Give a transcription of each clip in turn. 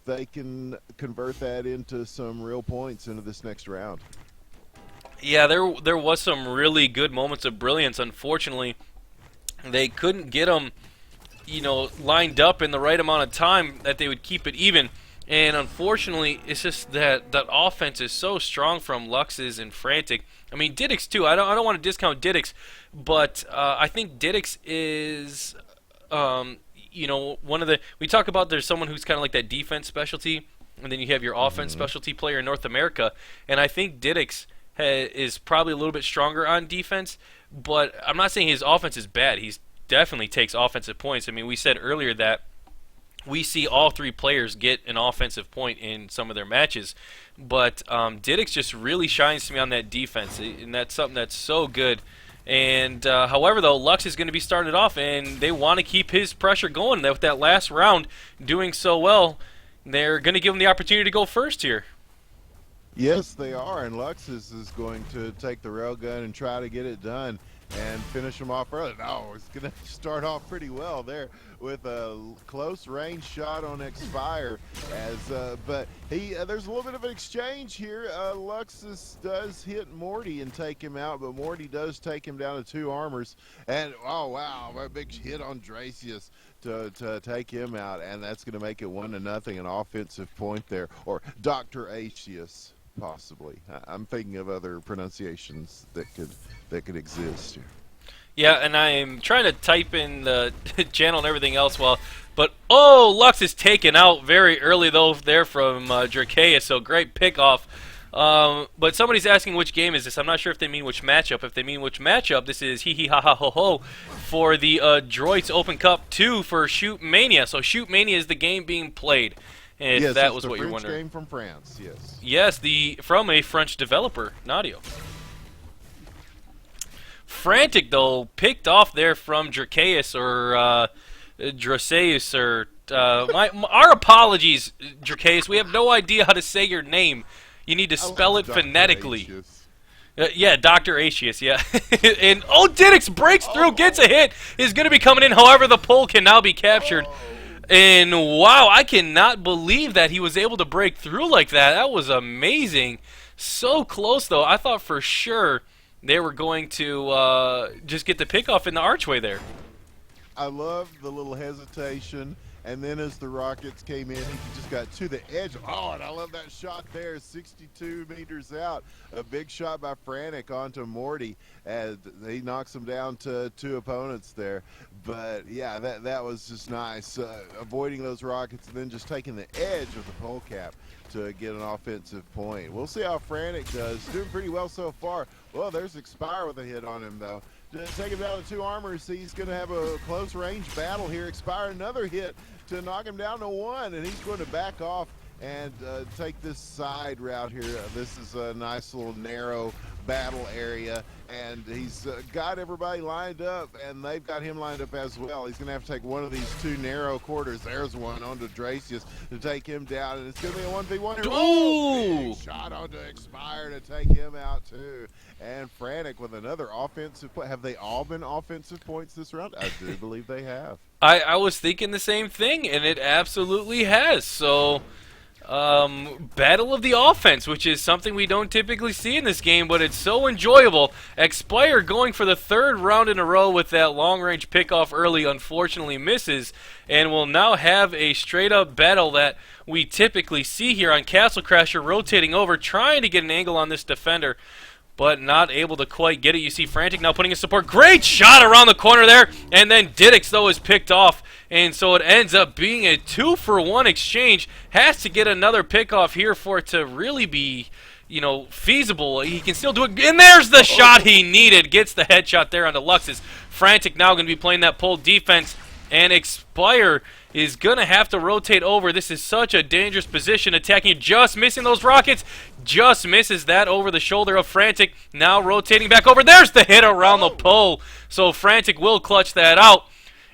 if they can convert that into some real points into this next round. Yeah, there was some really good moments of brilliance. Unfortunately, they couldn't get them, lined up in the right amount of time that they would keep it even. And unfortunately, it's just that offense is so strong from Lux's and Frantic. I mean, Diddix too. I don't want to discount Diddix, but I think Diddix is, one of the. We talk about there's someone who's kind of like that defense specialty, and then you have your offense specialty player in North America, and I think Diddix is probably a little bit stronger on defense, but I'm not saying his offense is bad. He definitely takes offensive points. I mean, we said earlier that we see all three players get an offensive point in some of their matches, but Diddix just really shines to me on that defense, and that's something that's so good. And however, though, Lux is going to be started off, and they want to keep his pressure going. With that last round doing so well, they're going to give him the opportunity to go first here. Yes, they are, and Lux is going to take the railgun and try to get it done and finish them off early. No, it's going to start off pretty well there with a close range shot on Expire. But there's a little bit of an exchange here. Lux does hit Morty and take him out, but Morty does take him down to 2 armors. And oh wow, a big hit on Dracius to take him out, and that's going to make it 1-0, an offensive point there, or Dr. Acius. Possibly. I'm thinking of other pronunciations that could exist here. Yeah, and I'm trying to type in the channel and everything else but Lux is taken out very early though there from Dracaeus, so great pick off. But somebody's asking which game is this. I'm not sure if they mean which matchup. If they mean which matchup, this is hee hee ha ha ho ho for the Adroits Open Cup 2 for Shoot Mania. So Shoot Mania is the game being played. If yes, that was what you're wondering. Game from France, yes. Yes, from a French developer, Nadio. Frantic though picked off there from Dracaeus or Dracaeus or our apologies, Dracaeus. We have no idea how to say your name. You need to spell it phonetically. Yeah, Dr. Acius, yeah. And Diddix breaks through, gets a hit, is going to be coming in. However, the pole can now be captured. And wow, I cannot believe that he was able to break through like that. That was amazing. So close, though. I thought for sure they were going to just get the pick off in the archway there. I love the little hesitation, and then as the rockets came in, he just got to the edge. Oh, and I love that shot there, 62 meters out. A big shot by Frantic onto Morty, and he knocks him down to 2 opponents there. But yeah, that was just nice, avoiding those rockets and then just taking the edge of the pole cap to get an offensive point. We'll see how Frantic does. Doing pretty well so far. Well, there's Expire with a hit on him, though. Just take him down to 2 armors. He's going to have a close range battle here. Expire another hit to knock him down to 1, and he's going to back off and take this side route here. This is a nice little narrow battle area, and he's got everybody lined up, and they've got him lined up as well. He's going to have to take one of these 2 narrow quarters. There's one onto Dracius to take him down, and it's going to be a 1v1 here. Oh, shot onto Expire to take him out too. And Frantic with another offensive point. Have they all been offensive points this round? I do believe they have. I was thinking the same thing, and it absolutely has. So, battle of the offense, which is something we don't typically see in this game, but it's so enjoyable. Expire going for the 3rd round in a row with that long-range pickoff early, unfortunately misses, and will now have a straight-up battle that we typically see here on Castle Crasher, rotating over, trying to get an angle on this defender, but not able to quite get it. You see Frantic now putting his support. Great shot around the corner there, and then Diddix, though, is picked off, and so it ends up being a 2-for-1 exchange. Has to get another pickoff here for it to really be, feasible. He can still do it, and there's the shot he needed. Gets the headshot there onto Lux's. Frantic now going to be playing that pole defense, and Expire is going to have to rotate over. This is such a dangerous position, attacking, just missing those rockets. Just misses that over the shoulder of Frantic. Now rotating back over. There's the hit around the pole. So Frantic will clutch that out.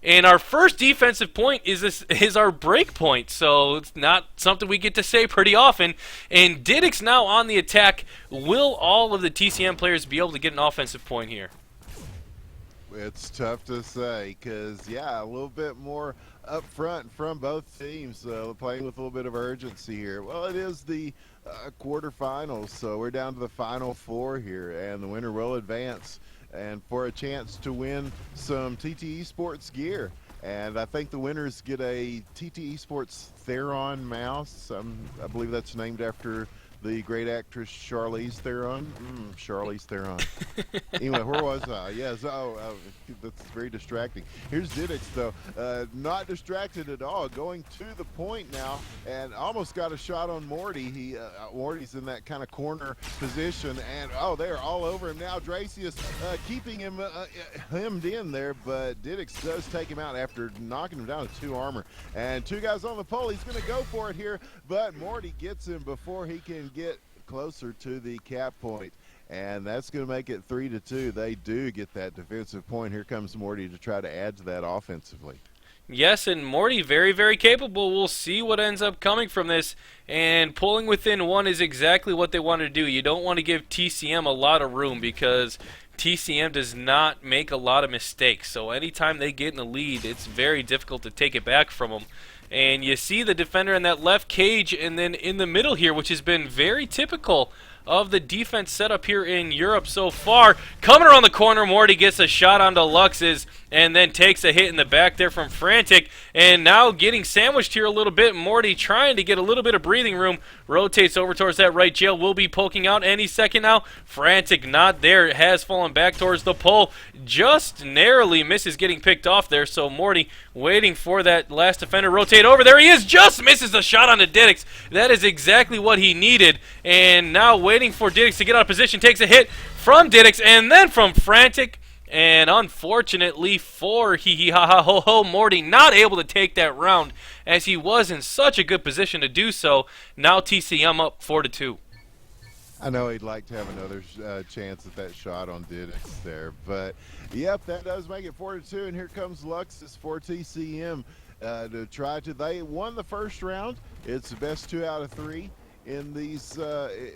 And our first defensive point is our break point. So it's not something we get to say pretty often. And Diddix now on the attack. Will all of the TCM players be able to get an offensive point here? It's tough to say because, yeah, a little bit more up front from both teams, playing with a little bit of urgency here. Well, it is the quarterfinals, so we're down to the final four here, and the winner will advance and for a chance to win some TTE Sports gear. And I think the winners get a TTE Sports Theron mouse. I believe that's named after the great actress Charlize Theron. Charlize Theron. Anyway, where was I? Yes, that's very distracting. Here's Diddix, though. Not distracted at all. Going to the point now and almost got a shot on Morty. Morty's in that kind of corner position, and they're all over him now. Dracius keeping him hemmed in there, but Diddix does take him out after knocking him down to 2 armor. And 2 guys on the pole. He's going to go for it here, but Morty gets him before he can get closer to the cap point, and that's going to make it 3-2. They do get that defensive point. Here comes Morty to try to add to that offensively. Yes, and Morty very, very capable. We'll see what ends up coming from this, and pulling within 1 is exactly what they want to do. You don't want to give TCM a lot of room because TCM does not make a lot of mistakes, so anytime they get in the lead, it's very difficult to take it back from them. And you see the defender in that left cage and then in the middle here, which has been very typical of the defense setup here in Europe so far. Coming around the corner, Morty gets a shot onto Lux's and then takes a hit in the back there from Frantic. And now getting sandwiched here a little bit. Morty trying to get a little bit of breathing room. Rotates over towards that right jail. Will be poking out any second now. Frantic not there. It has fallen back towards the pole. Just narrowly misses getting picked off there. So Morty waiting for that last defender. Rotate over. There he is. Just misses the shot onto Diddix. That is exactly what he needed. And now waiting for Diddix to get out of position. Takes a hit from Diddix and then from Frantic. And unfortunately for hee-hee-ha-ha-ho-ho, Morty not able to take that round as he was in such a good position to do so. Now TCM up 4-2. I know he'd like to have another chance at that shot on Diddix there, but yep, that does make it 4-2. And here comes Luxus for TCM to try to. They won the first round. It's the best 2 out of 3 in these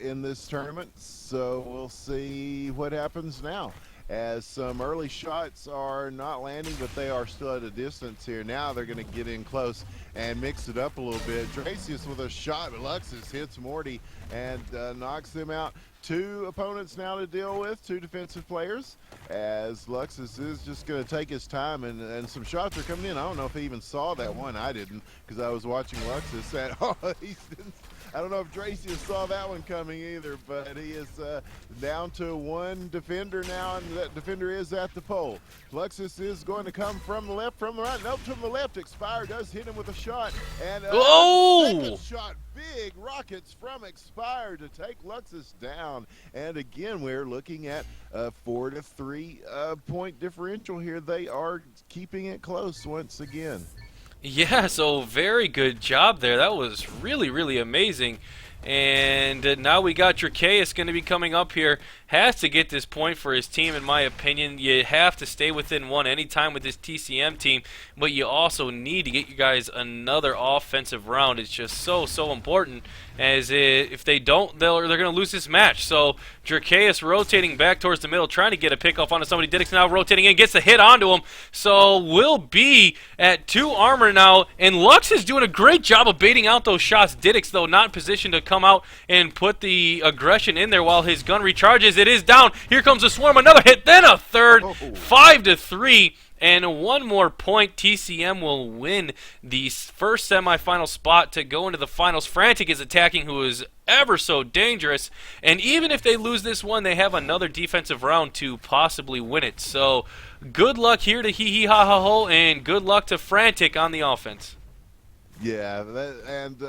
in this tournament. So we'll see what happens now, as some early shots are not landing, but they are still at a distance here. Now they're going to get in close and mix it up a little bit. Dracius with a shot, but Luxus hits Morty and knocks them out. 2 opponents now to deal with, 2 defensive players, as Luxus is just going to take his time, and some shots are coming in. I don't know if he even saw that one. I didn't, because I was watching Luxus. And I don't know if Dracius saw that one coming either, but he is down to 1 defender now, and that defender is at the pole. Luxus is going to come from the left, from the right. Nope, from the left. Expire does hit him with a shot, and second shot. Big rockets from Expire to take Luxus down. And again, we're looking at a 4-3 point differential here. They are keeping it close once again. Yeah, so very good job there. That was really, really amazing. And now we got Dracaeus going to be coming up here. Has to get this point for his team, in my opinion. You have to stay within 1 anytime with this TCM team, but you also need to get you guys another offensive round. It's just so, so important, as if they don't, they're going to lose this match. So Dracaeus rotating back towards the middle, trying to get a pickoff onto somebody. Diddix now rotating in, gets a hit onto him. So we'll be at 2 armor now, and Lux is doing a great job of baiting out those shots. Diddix, though, not in position to come out and put the aggression in there while his gun recharges. It is down. Here comes a swarm. Another hit, then a third. 5-3. And 1 more point. TCM will win the first semifinal spot to go into the finals. Frantic is attacking, who is ever so dangerous. And even if they lose this one, they have another defensive round to possibly win it. So good luck here to hee-hee-ha-ha-ho, and good luck to Frantic on the offense. Yeah, and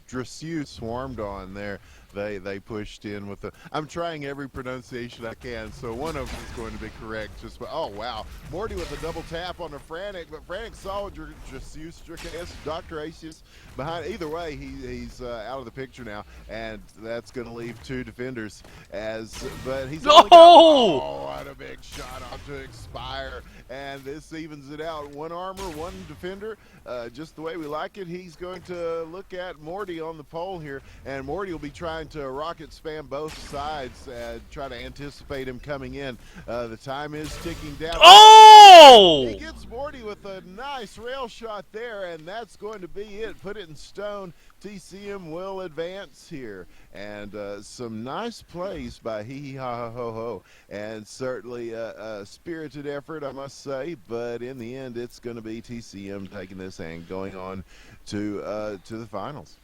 Dracius swarmed on there. They pushed in with the. I'm trying every pronunciation I can, so one of them is going to be correct. Just oh wow, Morty with a double tap on a Frantic, but Frantic saw Dracius, Dr. Acius behind. Either way, he's out of the picture now, and that's going to leave 2 defenders. But he's what a big shot off to Expire, and this evens it out. 1 armor, 1 defender, just the way we like it. He's going to look at Morty on the pole here, and Morty will be trying to rocket spam both sides and try to anticipate him coming in. The time is ticking down. He Oh! gets Morty with a nice rail shot there, and that's going to be it. Put it in stone. TCM will advance here. And some nice plays by Hee Hee Ha Ha Ho Ho. And certainly a spirited effort, I must say. But in the end, it's going to be TCM taking this and going on to the finals.